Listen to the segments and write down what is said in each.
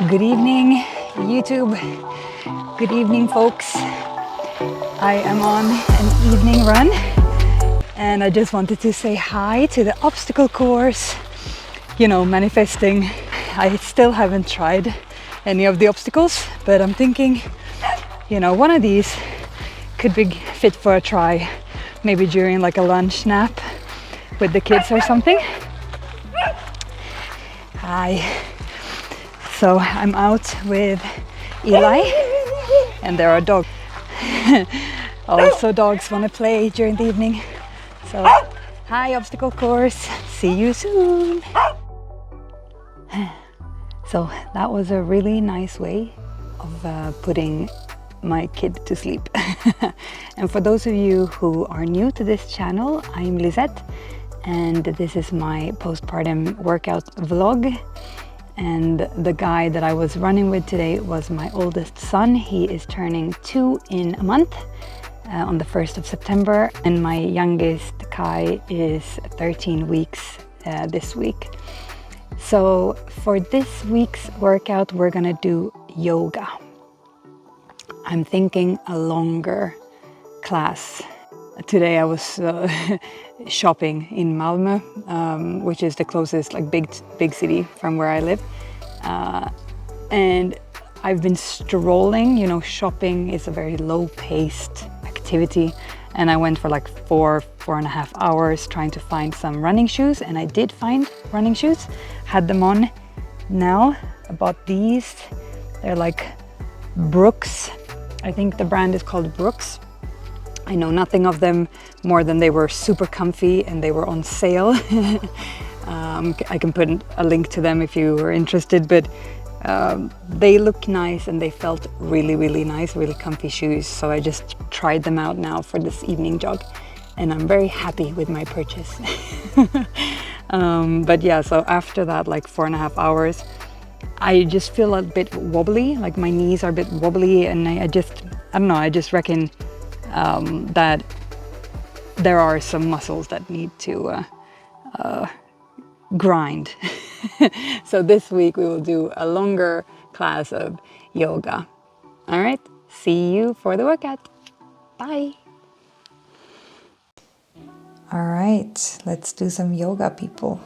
Good evening, YouTube. Good evening, folks. I am on an evening run and I just wanted to say hi to the obstacle course, manifesting. I still haven't tried any of the obstacles, but I'm thinking, one of these could be fit for a try, maybe during like a lunch nap with the kids or something. Hi. So I'm out with Eli and there are dogs. Also dogs want to play during the evening. So hi obstacle course, see you soon. So that was a really nice way of putting my kid to sleep. And for those of you who are new to this channel, I'm Lizette and this is my postpartum workout vlog. And the guy that I was running with today was my oldest son. He is turning 2 in a month on the 1st of September. And my youngest, Kai, is 13 weeks this week. So for this week's workout, we're gonna do yoga. I'm thinking a longer class. Today I was shopping in Malmö, which is the closest big city from where I live. And I've been strolling, shopping is a very low-paced activity. And I went for like 4.5 hours trying to find some running shoes. And I did find running shoes, had them on. Now I bought these, they're like Brooks. I think the brand is called Brooks. I know nothing of them more than they were super comfy and they were on sale. I can put a link to them if you were interested, but they look nice and they felt really, really nice, really comfy shoes. So I just tried them out now for this evening jog and I'm very happy with my purchase. But yeah, so after that, like 4.5 hours, I just feel a bit wobbly, like my knees are a bit wobbly and I don't know, I just reckon that there are some muscles that need to grind. So this week we will do a longer class of yoga. All right, see you for the workout. Bye. All right, let's do some yoga, people.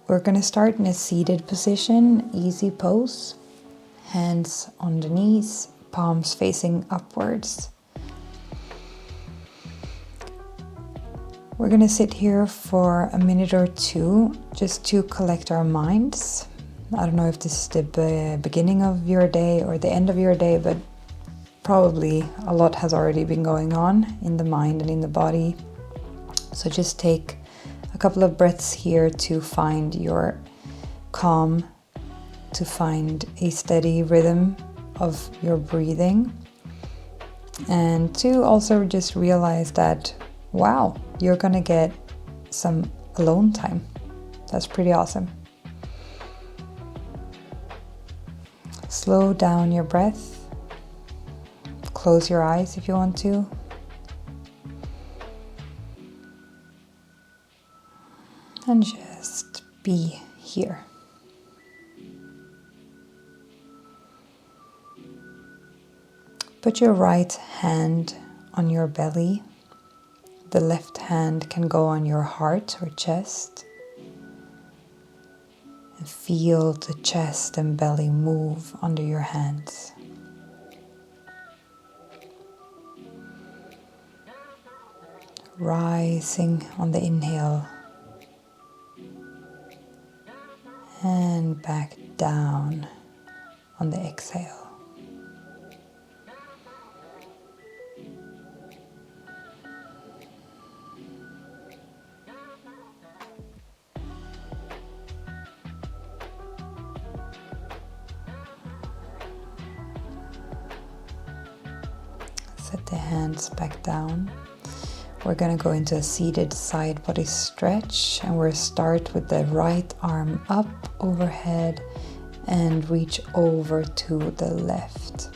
We're gonna start in a seated position, easy pose, hands on the knees, palms facing upwards. We're gonna sit here for a minute or two just to collect our minds. I don't know if this is the beginning of your day or the end of your day, but probably a lot has already been going on in the mind and in the body. So just take a couple of breaths here to find your calm, to find a steady rhythm of your breathing, and to also just realize that, wow, you're gonna get some alone time. That's pretty awesome. Slow down your breath. Close your eyes if you want to. And just be here. Put your right hand on your belly. The left hand can go on your heart or chest. And feel the chest and belly move under your hands. Rising on the inhale. And back down on the exhale. Set the hands back down. We're going to go into a seated side body stretch and we'll start with the right arm up overhead and reach over to the left.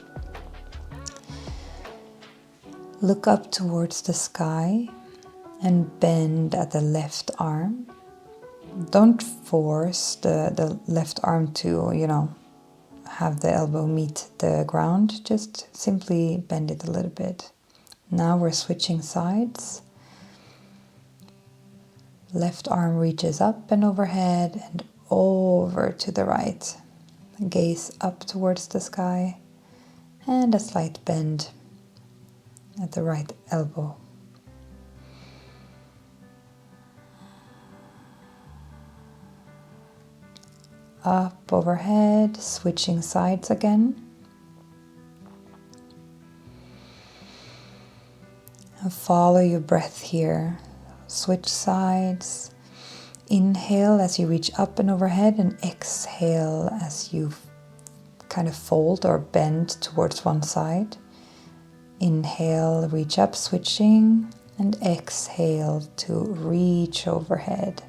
Look up towards the sky and bend at the left arm. Don't force the left arm to, have the elbow meet the ground, just simply bend it a little bit. Now we're switching sides. Left arm reaches up and overhead and over to the right. Gaze up towards the sky and a slight bend at the right elbow. Up overhead, switching sides again. And follow your breath here. Switch sides. Inhale as you reach up and overhead, and exhale as you kind of fold or bend towards one side. Inhale, reach up, switching, and exhale to reach overhead.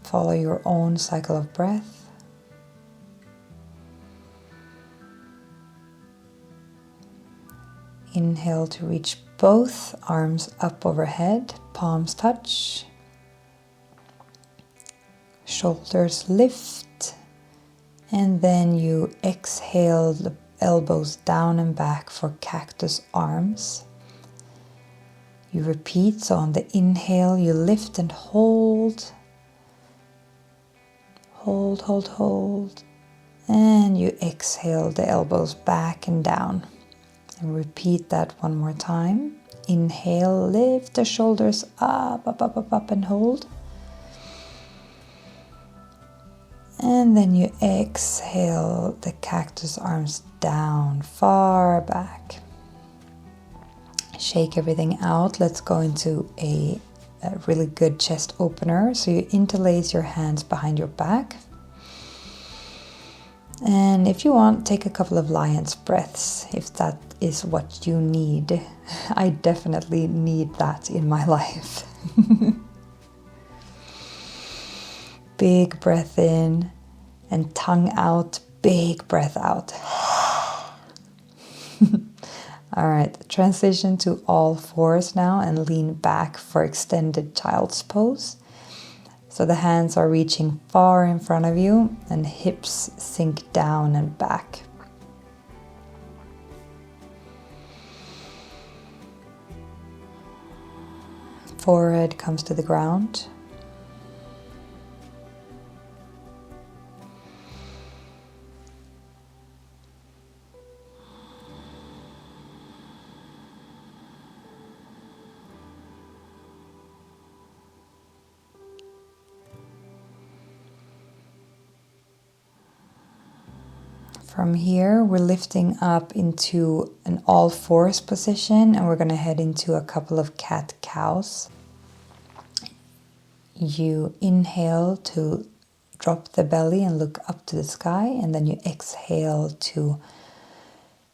Follow your own cycle of breath. Inhale to reach both arms up overhead, palms touch. Shoulders lift. And then you exhale the elbows down and back for cactus arms. You repeat, so on the inhale you lift and hold. Hold, hold, hold. And you exhale the elbows back and down. And repeat that one more time. Inhale, lift the shoulders up, up, up, up, up, and hold. And then you exhale the cactus arms down, far back. Shake everything out. Let's go into a really good chest opener. So you interlace your hands behind your back. And if you want, take a couple of lion's breaths, if that is what you need. I definitely need that in my life. Big breath in and tongue out, big breath out. All right, transition to all fours now and lean back for extended child's pose. So the hands are reaching far in front of you and hips sink down and back. Forehead comes to the ground. From here, we're lifting up into an all fours position, and we're going to head into a couple of cat cows. You inhale to drop the belly and look up to the sky, and then you exhale to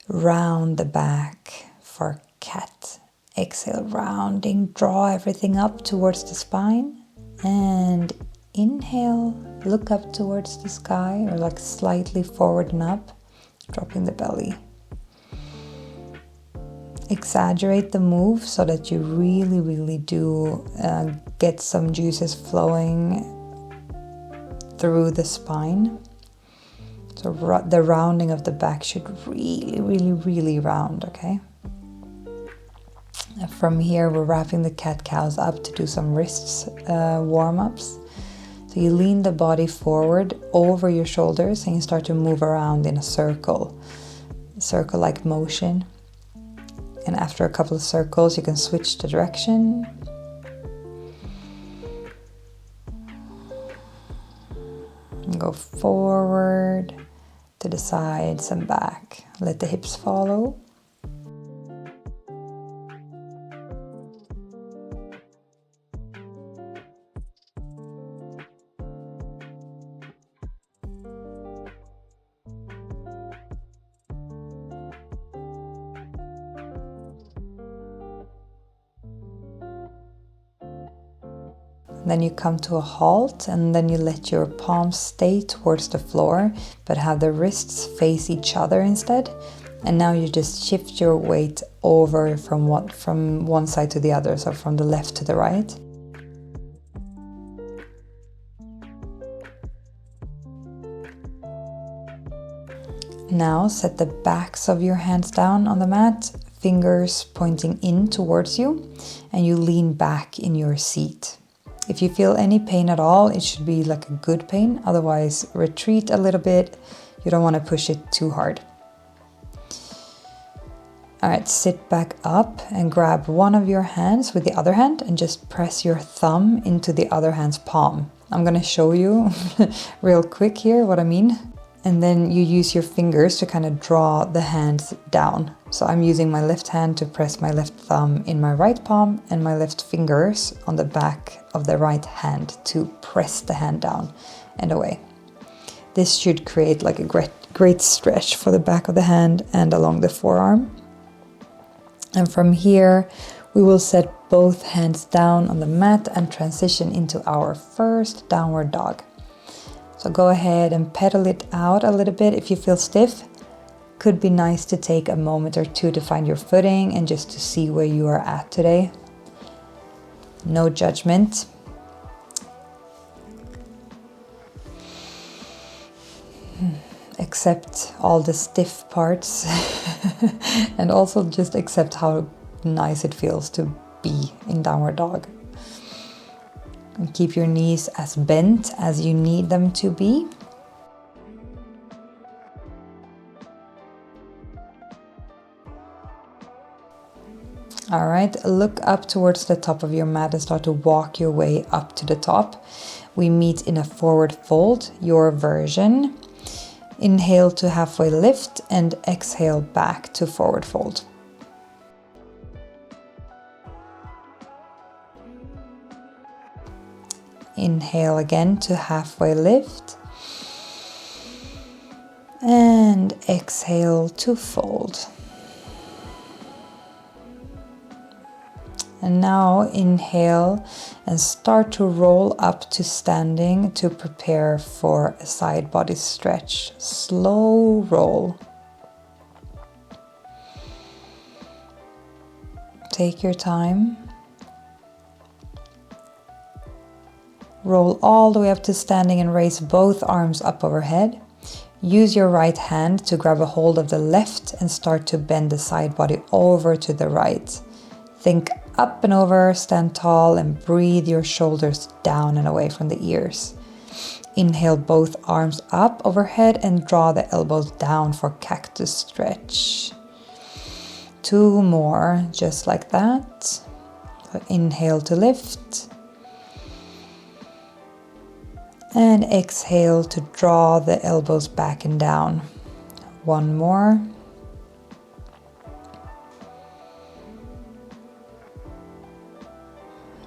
round the back for cat. Exhale, rounding, draw everything up towards the spine, and inhale, look up towards the sky, or like slightly forward and up, dropping the belly. Exaggerate the move so that you really do get some juices flowing through the spine. So the rounding of the back should really round, okay? From here, we're wrapping the cat-cows up to do some wrists warm-ups. So you lean the body forward over your shoulders and you start to move around in a circle-like motion. And after a couple of circles, you can switch the direction. And go forward, to the sides and back. Let the hips follow. Then you come to a halt, and then you let your palms stay towards the floor, but have the wrists face each other instead. And now you just shift your weight over from one side to the other, so from the left to the right. Now set the backs of your hands down on the mat, fingers pointing in towards you, and you lean back in your seat. If you feel any pain at all, it should be like a good pain, otherwise retreat a little bit. You don't want to push it too hard. Alright, sit back up and grab one of your hands with the other hand and just press your thumb into the other hand's palm. I'm going to show you real quick here what I mean. And then you use your fingers to kind of draw the hands down. So I'm using my left hand to press my left thumb in my right palm and my left fingers on the back of the right hand to press the hand down and away. This should create like a great stretch for the back of the hand and along the forearm. And from here, we will set both hands down on the mat and transition into our first downward dog. So go ahead and pedal it out a little bit if you feel stiff. Could be nice to take a moment or two to find your footing and just to see where you are at today. No judgment. Accept all the stiff parts and also just accept how nice it feels to be in downward dog. And keep your knees as bent as you need them to be. All right, look up towards the top of your mat and start to walk your way up to the top. We meet in a forward fold, your version. Inhale to halfway lift and exhale back to forward fold. Inhale again to halfway lift and exhale to fold. And now inhale and start to roll up to standing to prepare for a side body stretch. Slow roll. Take your time. Roll all the way up to standing and raise both arms up overhead. Use your right hand to grab a hold of the left and start to bend the side body over to the right. Think up and over, stand tall and breathe your shoulders down and away from the ears. Inhale both arms up overhead and draw the elbows down for cactus stretch. 2 more, just like that. So inhale to lift. And exhale to draw the elbows back and down. 1 more.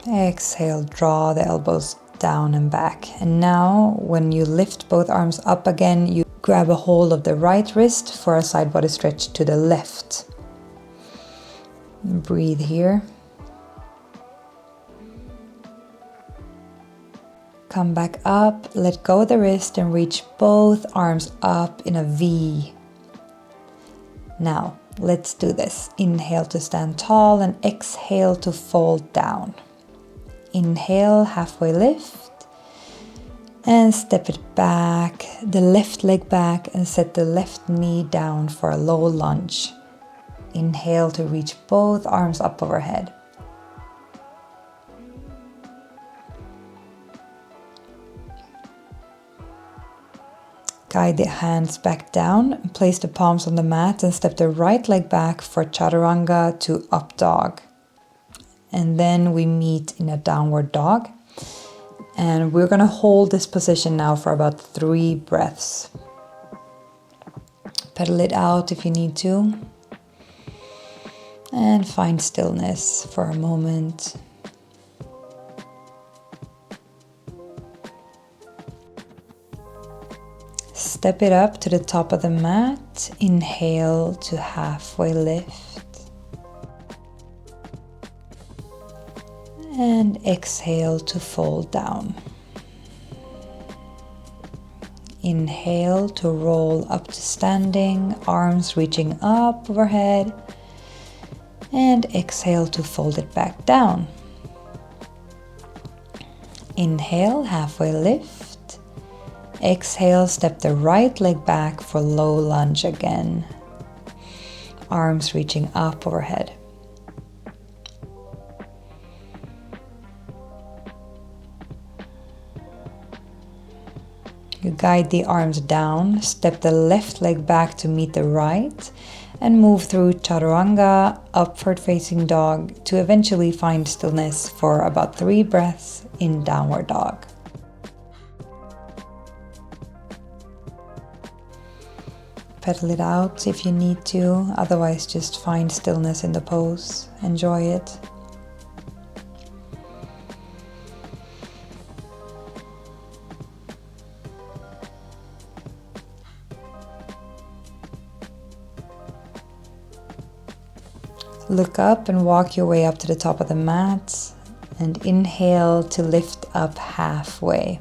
Exhale, draw the elbows down and back. And now when you lift both arms up again, you grab a hold of the right wrist for a side body stretch to the left. Breathe here. Come back up, let go of the wrist and reach both arms up in a V. Now, let's do this. Inhale to stand tall and exhale to fold down. Inhale, halfway lift and step it back, the left leg back and set the left knee down for a low lunge. Inhale to reach both arms up overhead. Guide the hands back down, place the palms on the mat and step the right leg back for chaturanga to up dog. And then we meet in a downward dog. And we're going to hold this position now for about 3 breaths. Pedal it out if you need to. And find stillness for a moment. Step it up to the top of the mat. Inhale to halfway lift. And exhale to fold down. Inhale to roll up to standing, arms reaching up overhead. And exhale to fold it back down. Inhale, halfway lift. exhale, step the right leg back for low lunge again. Arms reaching up overhead. You guide the arms down, step the left leg back to meet the right, and move through chaturanga, upward facing dog, to eventually find stillness for about 3 breaths in downward dog. Pedal it out if you need to, otherwise just find stillness in the pose. Enjoy it. Look up and walk your way up to the top of the mat, and inhale to lift up halfway.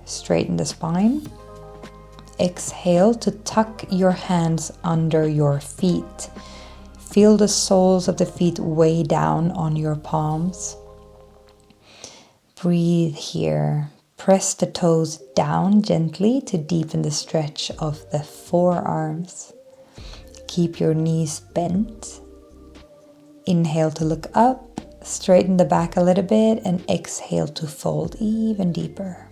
Straighten the spine. Exhale to tuck your hands under your feet. Feel the soles of the feet way down on your palms. Breathe here. Press the toes down gently to deepen the stretch of the forearms. Keep your knees bent. Inhale to look up, straighten the back a little bit, and exhale to fold even deeper.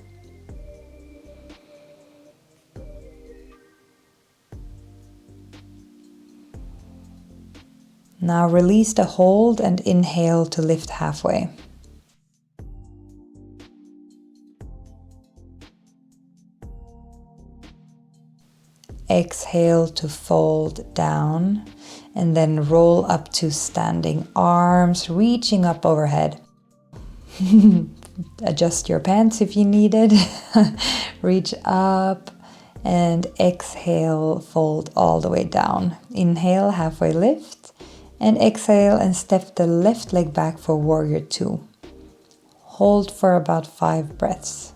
Now release the hold and inhale to lift halfway. Exhale to fold down, and then roll up to standing, arms reaching up overhead. Adjust your pants if you need it. Reach up and exhale, fold all the way down. Inhale, halfway lift, and exhale and step the left leg back for warrior 2. Hold for about 5 breaths.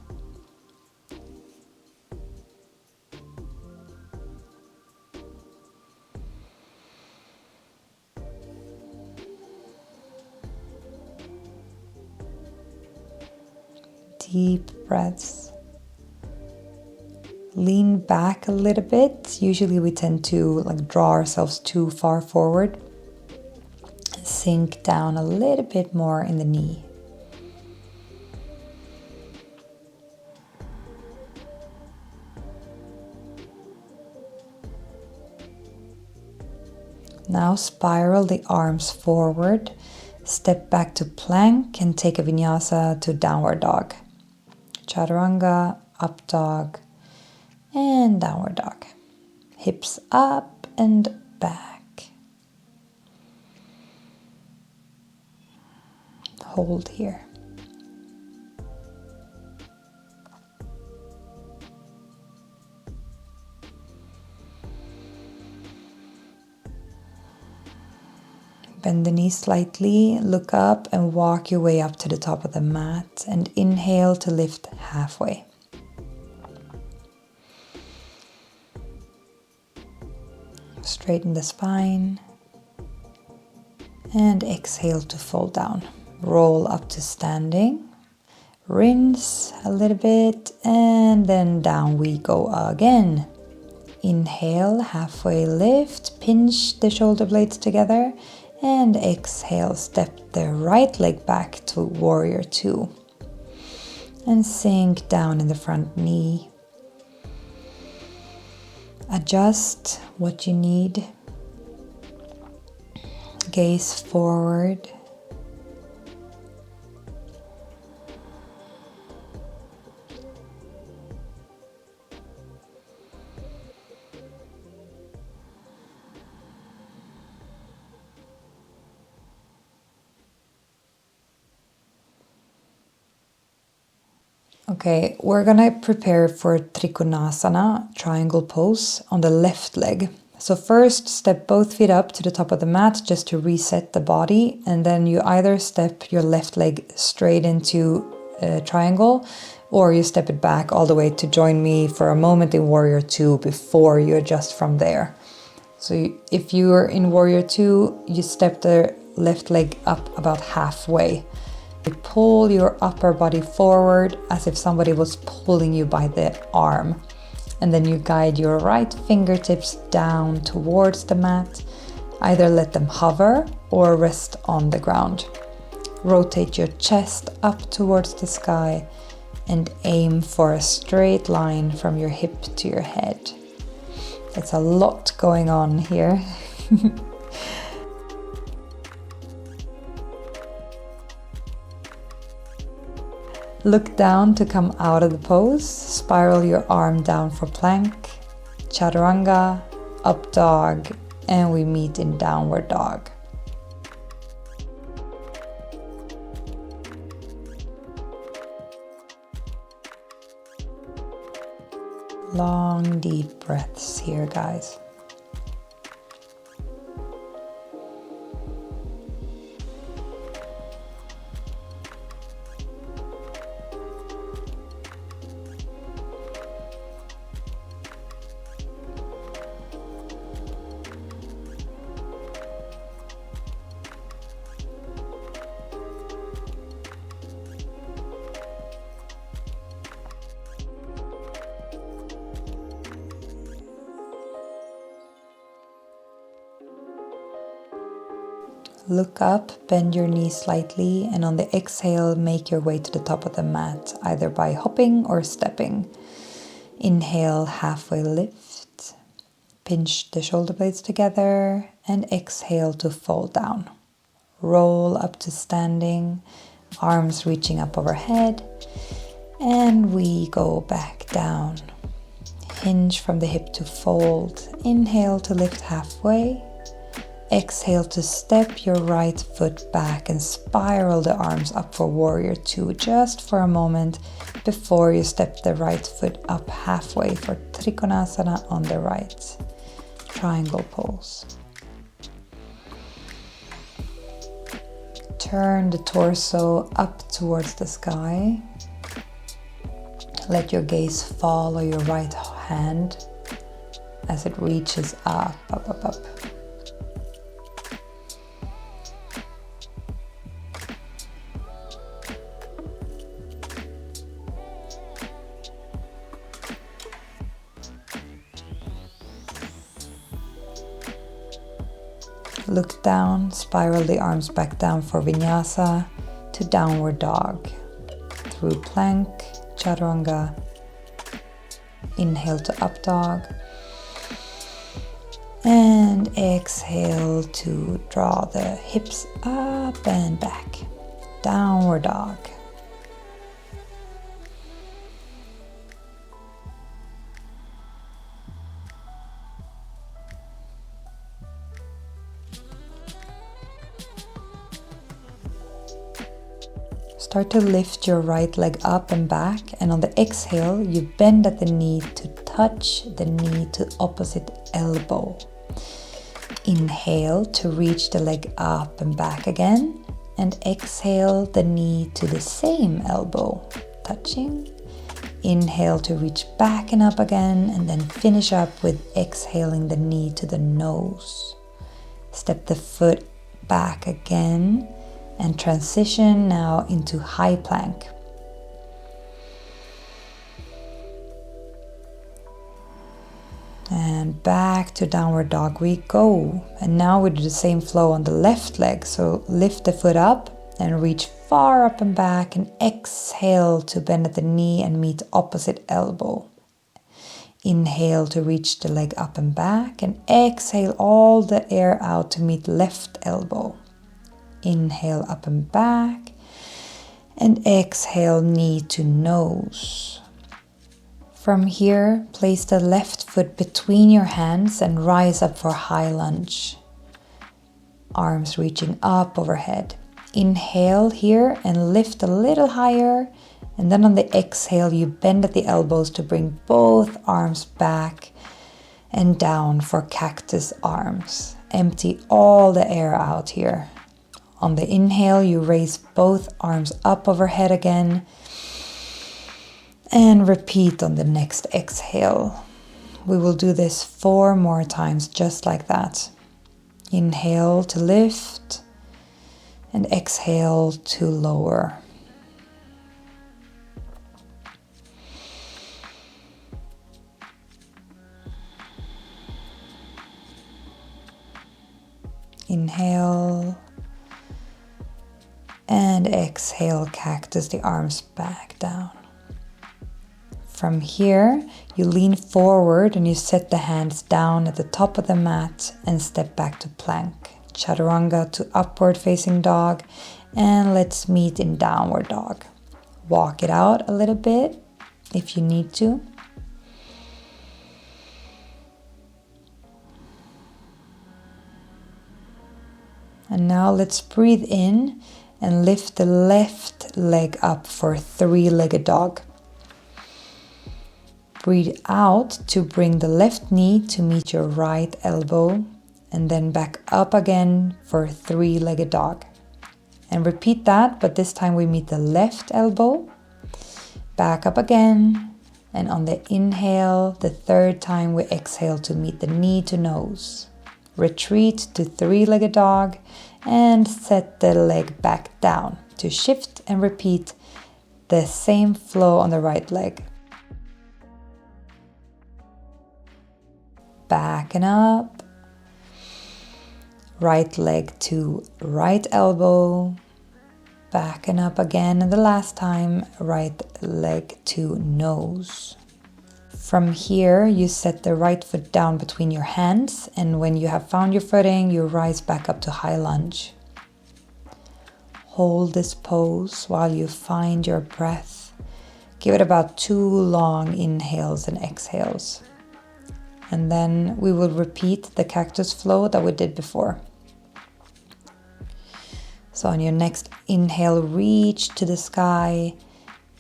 Deep breaths. Lean back a little bit. Usually we tend to draw ourselves too far forward. Sink down a little bit more in the knee. Now spiral the arms forward. Step back to plank and take a vinyasa to downward dog. Chaturanga, up dog, and downward dog. Hips up and back. Hold here. Bend the knees slightly, look up and walk your way up to the top of the mat, and inhale to lift halfway. Straighten the spine and exhale to fold down. Roll up to standing, rinse a little bit, and then down we go again. Inhale, halfway lift, pinch the shoulder blades together, and exhale, step the right leg back to warrior 2. And sink down in the front knee. Adjust what you need. Gaze forward. Okay, we're gonna prepare for Trikonasana, triangle pose, on the left leg. So first, step both feet up to the top of the mat just to reset the body, and then you either step your left leg straight into a triangle, or you step it back all the way to join me for a moment in warrior 2 before you adjust from there. So if you're in warrior 2, you step the left leg up about halfway. You pull your upper body forward as if somebody was pulling you by the arm. And then you guide your right fingertips down towards the mat. Either let them hover or rest on the ground. Rotate your chest up towards the sky and aim for a straight line from your hip to your head. It's a lot going on here. Look down to come out of the pose. Spiral your arm down for plank, chaturanga, up dog, and we meet in downward dog. Long, deep breaths here, guys. Look up, bend your knees slightly, and on the exhale, make your way to the top of the mat, either by hopping or stepping. Inhale, halfway lift. Pinch the shoulder blades together, and exhale to fall down. Roll up to standing, arms reaching up overhead, and we go back down. Hinge from the hip to fold. Inhale to lift halfway. Exhale to step your right foot back and spiral the arms up for warrior two just for a moment before you step the right foot up halfway for Trikonasana on the right. Triangle pose. Turn the torso up towards the sky. Let your gaze follow your right hand as it reaches up, up, up, up. Look down, spiral the arms back down for vinyasa to downward dog. Through plank, chaturanga. Inhale to up dog. And exhale to draw the hips up and back. Downward dog. Start to lift your right leg up and back, and on the exhale, you bend at the knee to touch the knee to opposite elbow. Inhale to reach the leg up and back again, and exhale the knee to the same elbow, touching. Inhale to reach back and up again, and then finish up with exhaling the knee to the nose. Step the foot back again, and transition now into high plank. And back to downward dog we go. And now we do the same flow on the left leg. So lift the foot up and reach far up and back, and exhale to bend at the knee and meet opposite elbow. Inhale to reach the leg up and back, and exhale all the air out to meet left elbow. Inhale up and back, and exhale knee to nose. From here, place the left foot between your hands and rise up for high lunge. Arms reaching up overhead. Inhale here and lift a little higher, and then on the exhale you bend at the elbows to bring both arms back and down for cactus arms. Empty all the air out here. On the inhale, you raise both arms up overhead again, and repeat on the next exhale. We will do this 4 more times just like that. Inhale to lift, And exhale to lower. Inhale and exhale, cactus the arms back down. From here, you lean forward and you set the hands down at the top of the mat and step back to plank. Chaturanga to upward facing dog, and let's meet in downward dog. Walk it out a little bit if you need to. And now let's breathe in and lift the left leg up for three-legged dog. Breathe out to bring the left knee to meet your right elbow and then back up again for three-legged dog. And repeat that, but this time we meet the left elbow, back up again, and on the inhale, the third time we exhale to meet the knee to nose. Retreat to three-legged dog and set the leg back down to shift and repeat the same flow on the right leg. Back and up. Right leg to right elbow. Back and up again, and the last time, right leg to nose. From here, you set the right foot down between your hands, and when you have found your footing, you rise back up to high lunge. Hold this pose while you find your breath. Give it about 2 long inhales and exhales. And then we will repeat the cactus flow that we did before. So on your next inhale, reach to the sky,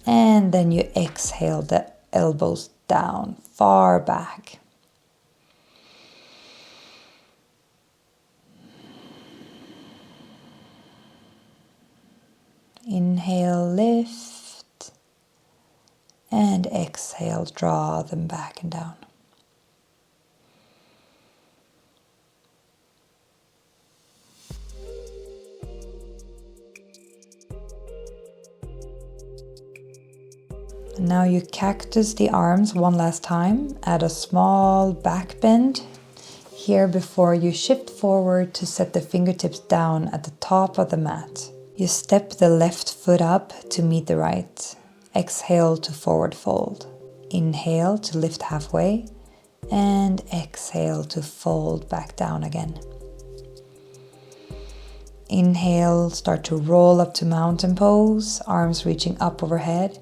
and then you exhale the elbows down, far back. Inhale, lift, and exhale, draw them back and down. Now you cactus the arms one last time. Add a small back bend here before you shift forward to set the fingertips down at the top of the mat. You step the left foot up to meet the right. Exhale to forward fold. Inhale to lift halfway and exhale to fold back down again. Inhale, start to roll up to mountain pose, arms reaching up overhead.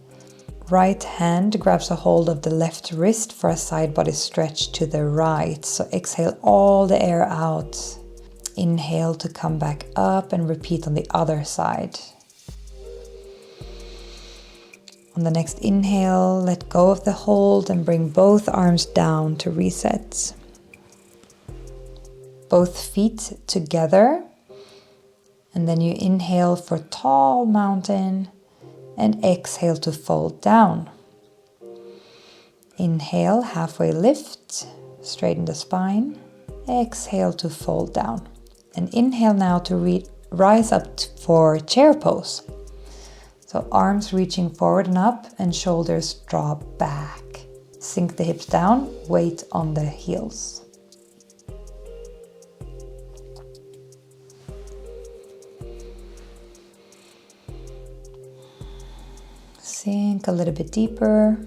Right hand grabs a hold of the left wrist for a side body stretch to the right. So exhale all the air out. Inhale to come back up and repeat on the other side. On the next inhale, let go of the hold and bring both arms down to reset. Both feet together. And then you inhale for tall mountain. And exhale to fold down. Inhale, halfway lift, straighten the spine. Exhale to fold down. And inhale now to rise up for chair pose. So arms reaching forward and up and shoulders draw back. Sink the hips down, weight on the heels. Sink a little bit deeper.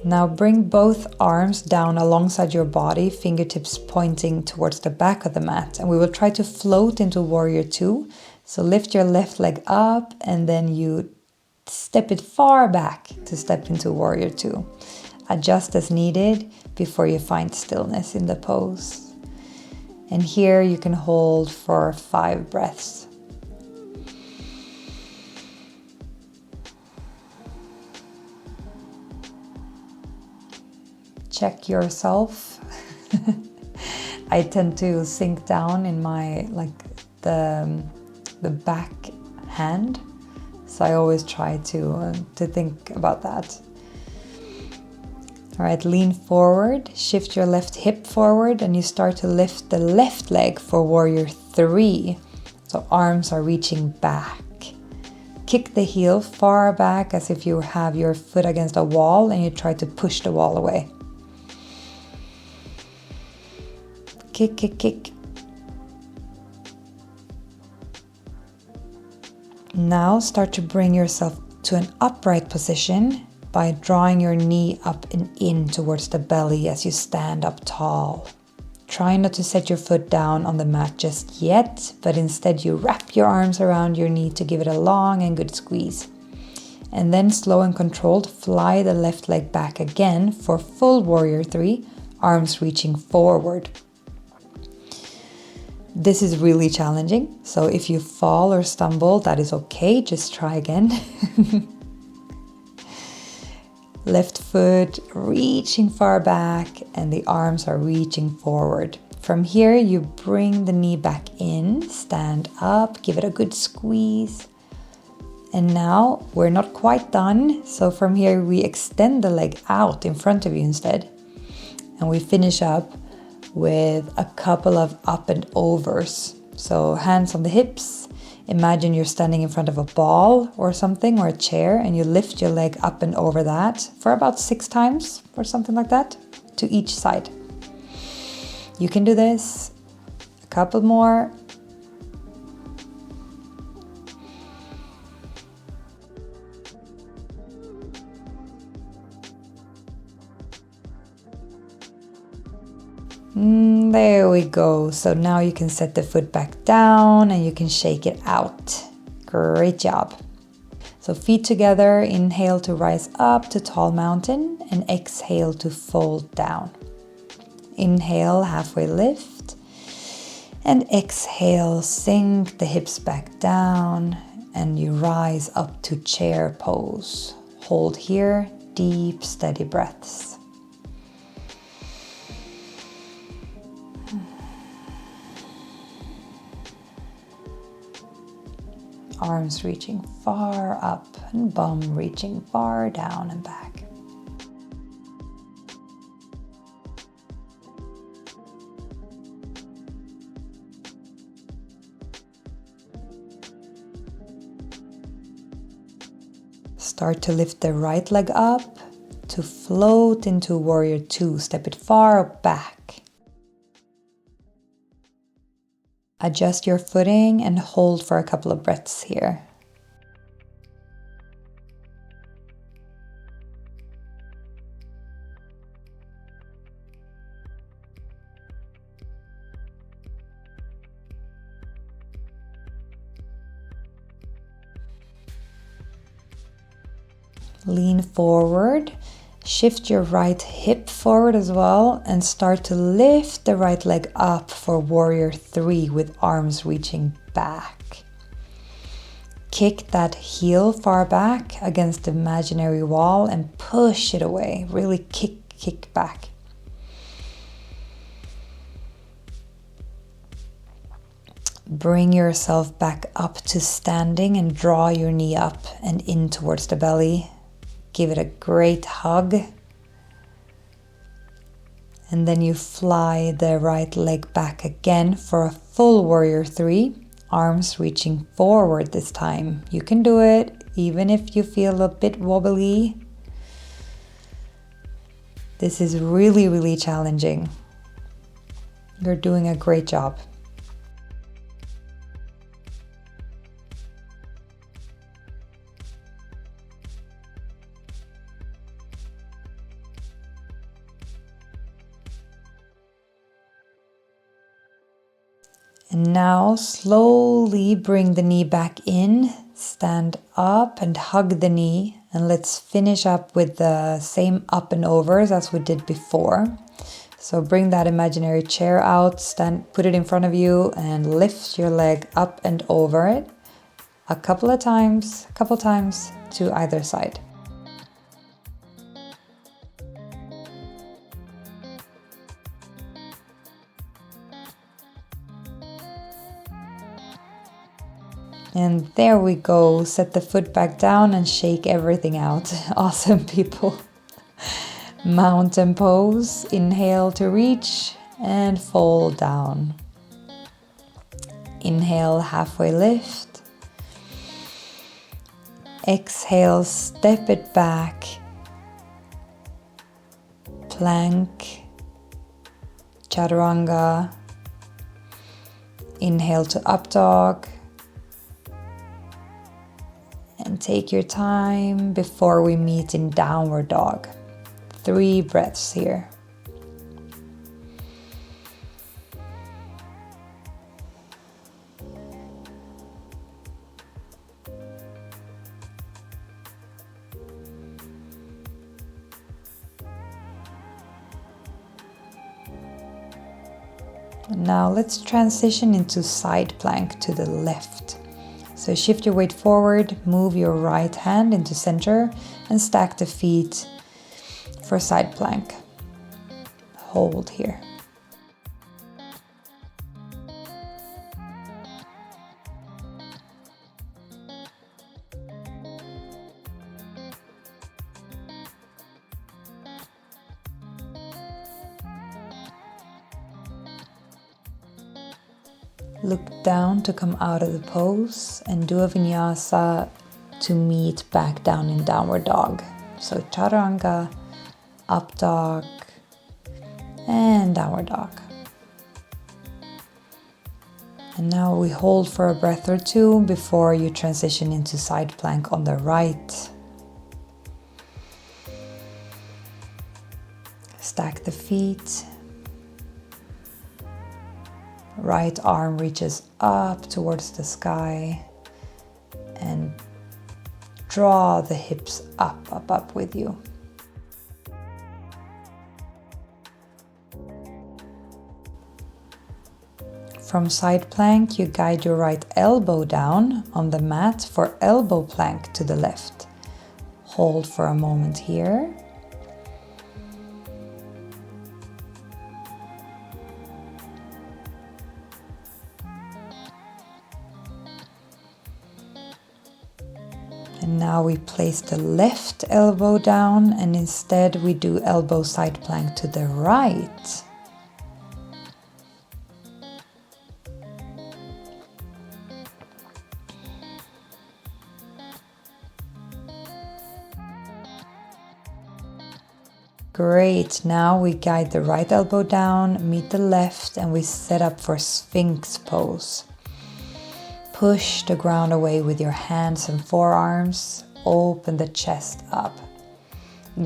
Now bring both arms down alongside your body, fingertips pointing towards the back of the mat. And we will try to float into Warrior 2. So lift your left leg up and then you step it far back to step into Warrior 2. Adjust as needed before you find stillness in the pose. And here you can hold for 5 breaths. Check yourself. I tend to sink down in my the back hand, so I always try to think about that. All right, lean forward, shift your left hip forward, and you start to lift the left leg for Warrior 3. So arms are reaching back. Kick the heel far back as if you have your foot against a wall and you try to push the wall away. Kick, kick, kick. Now start to bring yourself to an upright position by drawing your knee up and in towards the belly as you stand up tall. Try not to set your foot down on the mat just yet, but instead you wrap your arms around your knee to give it a long and good squeeze. And then slow and controlled, fly the left leg back again for full warrior 3, arms reaching forward. This is really challenging, so if you fall or stumble, that is okay, just try again. Left foot reaching far back and the arms are reaching forward. From here, you bring the knee back in, stand up, give it a good squeeze. And now we're not quite done, so from here we extend the leg out in front of you instead. And we finish up with a couple of up and overs. So hands on the hips. Imagine you're standing in front of a ball or something, or a chair, and you lift your leg up and over that for about 6 times or something like that to each side. You can do this. A couple more. There we go. So now you can set the foot back down and you can shake it out. Great job. So feet together, inhale to rise up to tall mountain and exhale to fold down. Inhale, halfway lift, and exhale, sink the hips back down and you rise up to chair pose. Hold here, deep, steady breaths. Arms reaching far up and bum reaching far down and back. Start to lift the right leg up to float into warrior 2. Step it far back. Adjust your footing and hold for a couple of breaths here. Lean forward. Shift your right hip forward as well and start to lift the right leg up for warrior 3 with arms reaching back. Kick that heel far back against the imaginary wall and push it away. Really kick back. Bring yourself back up to standing and draw your knee up and in towards the belly. Give it a great hug. And then you fly the right leg back again for a full warrior 3. Arms reaching forward this time. You can do it even if you feel a bit wobbly. This is really, really challenging. You're doing a great job. And now slowly bring the knee back in, stand up and hug the knee. And let's finish up with the same up and overs as we did before. So bring that imaginary chair out, put it in front of you and lift your leg up and over it a couple times to either side. And there we go. Set the foot back down and shake everything out. Awesome, people. Mountain pose. Inhale to reach and fold down. Inhale, halfway lift. Exhale, step it back. Plank, chaturanga. Inhale to up dog. And take your time before we meet in downward dog. 3 breaths here. And now let's transition into side plank to the left. So shift your weight forward, move your right hand into center and stack the feet for side plank. Hold here. Look down to come out of the pose and do a vinyasa to meet back down in downward dog. So chaturanga, up dog, and downward dog. And now we hold for a breath or two before you transition into side plank on the right. Stack the feet. Right arm reaches up towards the sky and draw the hips up with you. From side plank, you guide your right elbow down on the mat for elbow plank to the left. Hold for a moment here. And now we place the left elbow down and instead we do elbow side plank to the right. Great, now we guide the right elbow down, meet the left, and we set up for Sphinx pose. Push the ground away with your hands and forearms. Open the chest up.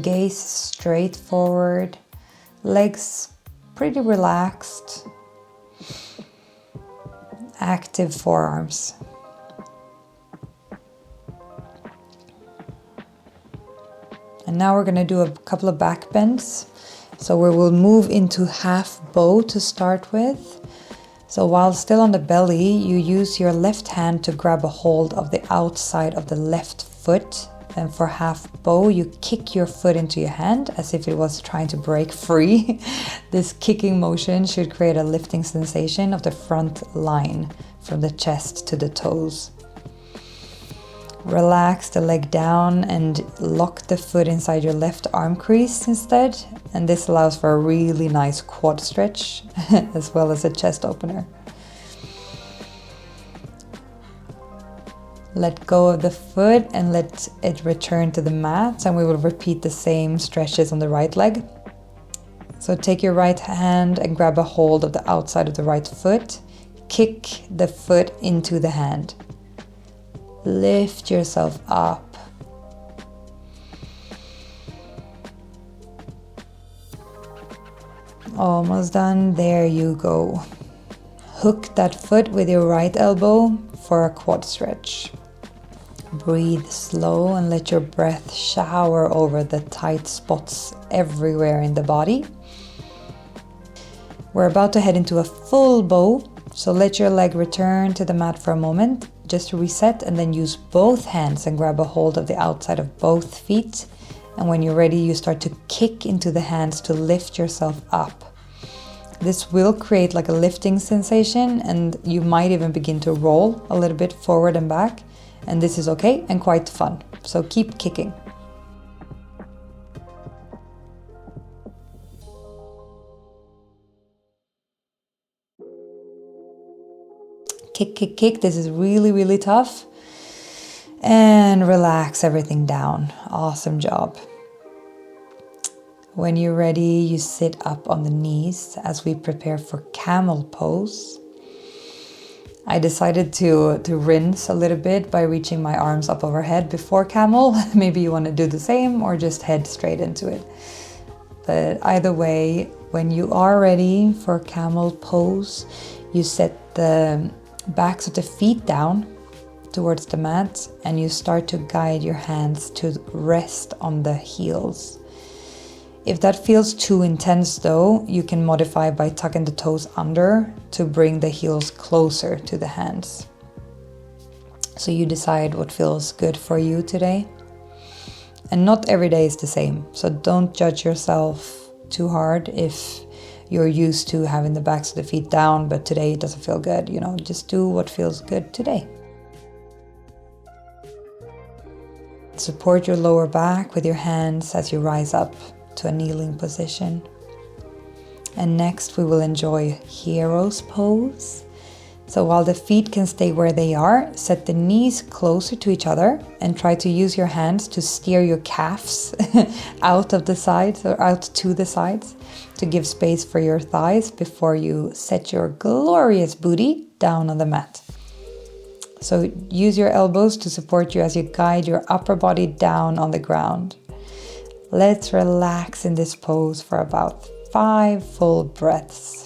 Gaze straight forward. Legs pretty relaxed. Active forearms. And now we're going to do a couple of back bends. So we will move into half bow to start with. So while still on the belly, you use your left hand to grab a hold of the outside of the left foot. And for half bow, you kick your foot into your hand as if it was trying to break free. This kicking motion should create a lifting sensation of the front line from the chest to the toes. Relax the leg down and lock the foot inside your left arm crease instead. And this allows for a really nice quad stretch as well as a chest opener. Let go of the foot and let it return to the mat, and we will repeat the same stretches on the right leg. So take your right hand and grab a hold of the outside of the right foot. Kick the foot into the hand. Lift yourself up. Almost done. There you go. Hook that foot with your right elbow for a quad stretch. Breathe slow and let your breath shower over the tight spots everywhere in the body. We're about to head into a full bow, so let your leg return to the mat for a moment. Just reset and then use both hands and grab a hold of the outside of both feet. And when you're ready, you start to kick into the hands to lift yourself up. This will create like a lifting sensation, and you might even begin to roll a little bit forward and back. And this is okay and quite fun. So keep kicking. kick, kick, kick. This is really, really tough. And relax everything down. Awesome job. When you're ready, you sit up on the knees as we prepare for camel pose. I decided to rinse a little bit by reaching my arms up overhead before camel. Maybe you want to do the same or just head straight into it. But either way, when you are ready for camel pose, you set the backs of the feet down towards the mat and you start to guide your hands to rest on the heels. If that feels too intense though, you can modify by tucking the toes under to bring the heels closer to the hands. So you decide what feels good for you today. And not every day is the same, so don't judge yourself too hard if you're used to having the backs of the feet down, but today it doesn't feel good. Just do what feels good today. Support your lower back with your hands as you rise up to a kneeling position. And next we will enjoy hero's pose. So while the feet can stay where they are, set the knees closer to each other and try to use your hands to steer your calves out of the sides or out to the sides to give space for your thighs before you set your glorious booty down on the mat. So use your elbows to support you as you guide your upper body down on the ground. Let's relax in this pose for about 5 full breaths.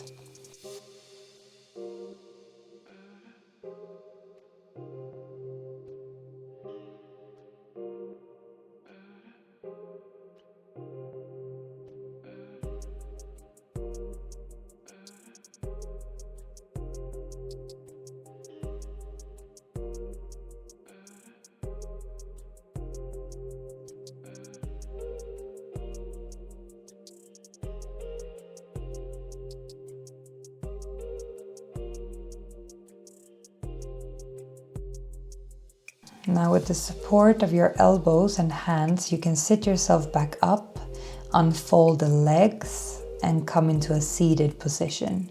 Now with the support of your elbows and hands, you can sit yourself back up, unfold the legs and come into a seated position.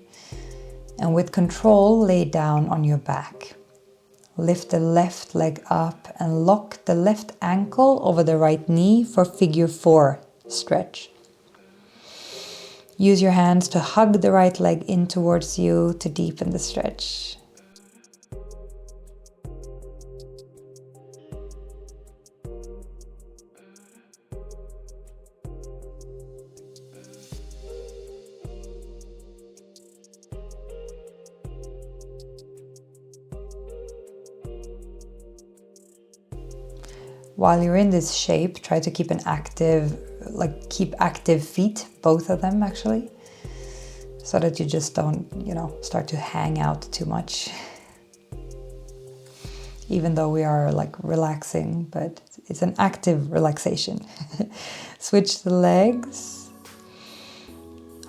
And with control, lay down on your back. Lift the left leg up and lock the left ankle over the right knee for figure 4 stretch. Use your hands to hug the right leg in towards you to deepen the stretch. While you're in this shape, try to keep keep active feet, both of them actually, so that you just don't, start to hang out too much. Even though we are relaxing, but it's an active relaxation. Switch the legs.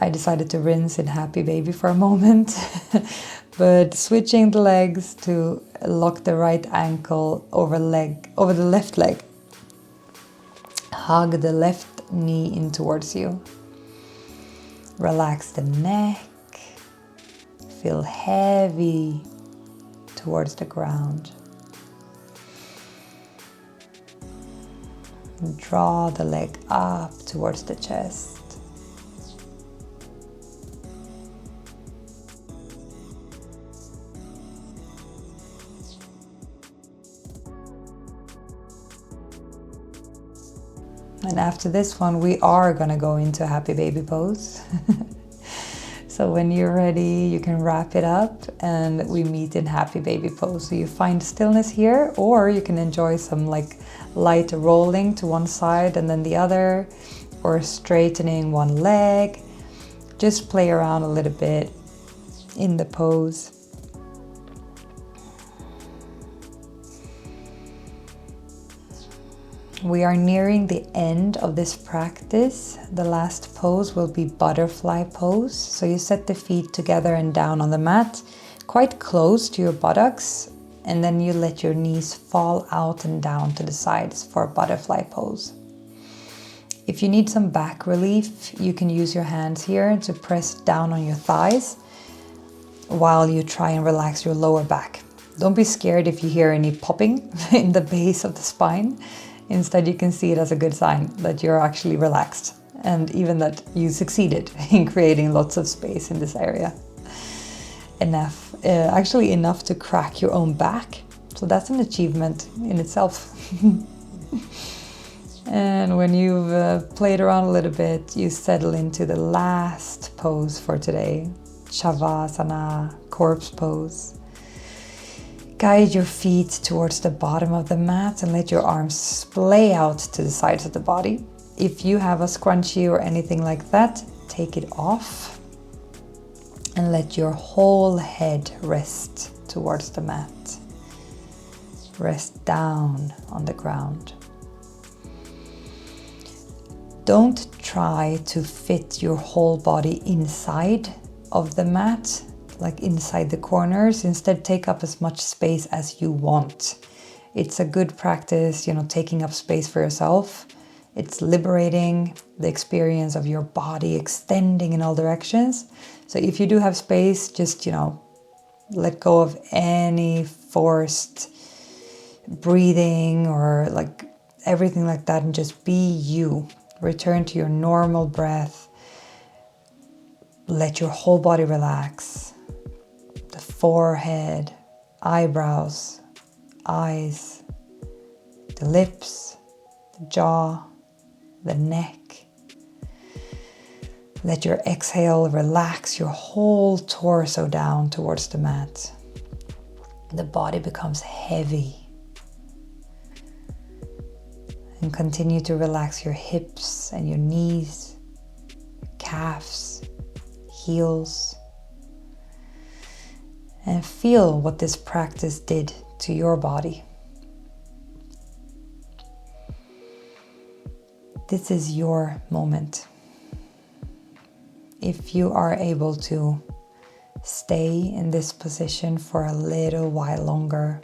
I decided to rinse in Happy Baby for a moment, but switching the legs to lock the right ankle over the left leg. Hug the left knee in towards you. Relax the neck. Feel heavy towards the ground. Draw the leg up towards the chest. And after this one, we are gonna go into Happy Baby pose. So when you're ready, you can wrap it up and we meet in Happy Baby pose. So you find stillness here, or you can enjoy some light rolling to one side and then the other, or straightening one leg. Just play around a little bit in the pose. We are nearing the end of this practice. The last pose will be butterfly pose. So you set the feet together and down on the mat, quite close to your buttocks, and then you let your knees fall out and down to the sides for butterfly pose. If you need some back relief, you can use your hands here to press down on your thighs, while you try and relax your lower back. Don't be scared if you hear any popping in the base of the spine. Instead, you can see it as a good sign that you're actually relaxed, and even that you succeeded in creating lots of space in this area. Actually enough to crack your own back. So that's an achievement in itself. And when you've played around a little bit, you settle into the last pose for today, Shavasana, corpse pose. Guide your feet towards the bottom of the mat and let your arms splay out to the sides of the body. If you have a scrunchie or anything like that, take it off and let your whole head rest towards the mat. Rest down on the ground. Don't try to fit your whole body inside of the mat, like inside the corners. Instead, take up as much space as you want. It's a good practice, taking up space for yourself. It's liberating the experience of your body extending in all directions. So if you do have space, just, let go of any forced breathing or like everything like that, and just be you. Return to your normal breath. Let your whole body relax. The forehead, eyebrows, eyes, the lips, the jaw, the neck. Let your exhale relax your whole torso down towards the mat. The body becomes heavy. And continue to relax your hips and your knees, your calves, heels. And feel what this practice did to your body. This is your moment. If you are able to stay in this position for a little while longer,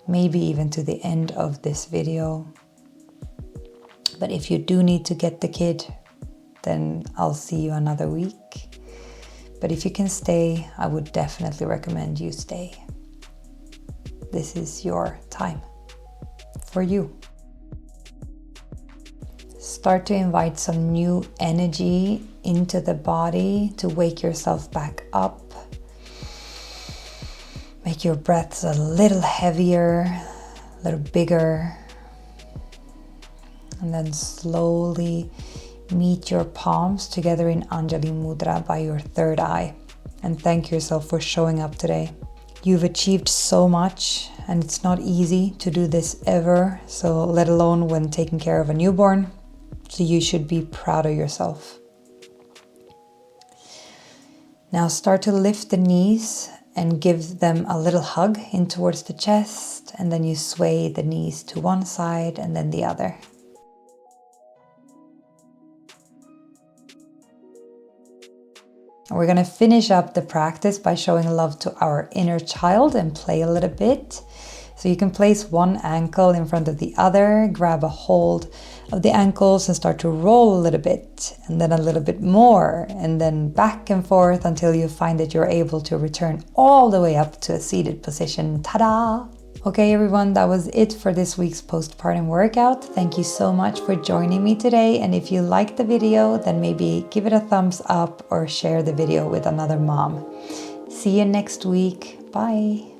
maybe even to the end of this video. But if you do need to get the kid, then I'll see you another week. But if you can stay, I would definitely recommend you stay. This is your time for you. Start to invite some new energy into the body to wake yourself back up. Make your breaths a little heavier, a little bigger. And then slowly meet your palms together in Anjali Mudra by your third eye. And thank yourself for showing up today. You've achieved so much, and it's not easy to do this ever, so let alone when taking care of a newborn. So you should be proud of yourself. Now start to lift the knees and give them a little hug in towards the chest, and then you sway the knees to one side and then the other. And we're going to finish up the practice by showing love to our inner child and play a little bit. So you can place one ankle in front of the other, grab a hold of the ankles and start to roll a little bit, and then a little bit more, and then back and forth until you find that you're able to return all the way up to a seated position. Ta-da! Okay, everyone, that was it for this week's postpartum workout. Thank you so much for joining me today. And if you liked the video, then maybe give it a thumbs up or share the video with another mom. See you next week. Bye.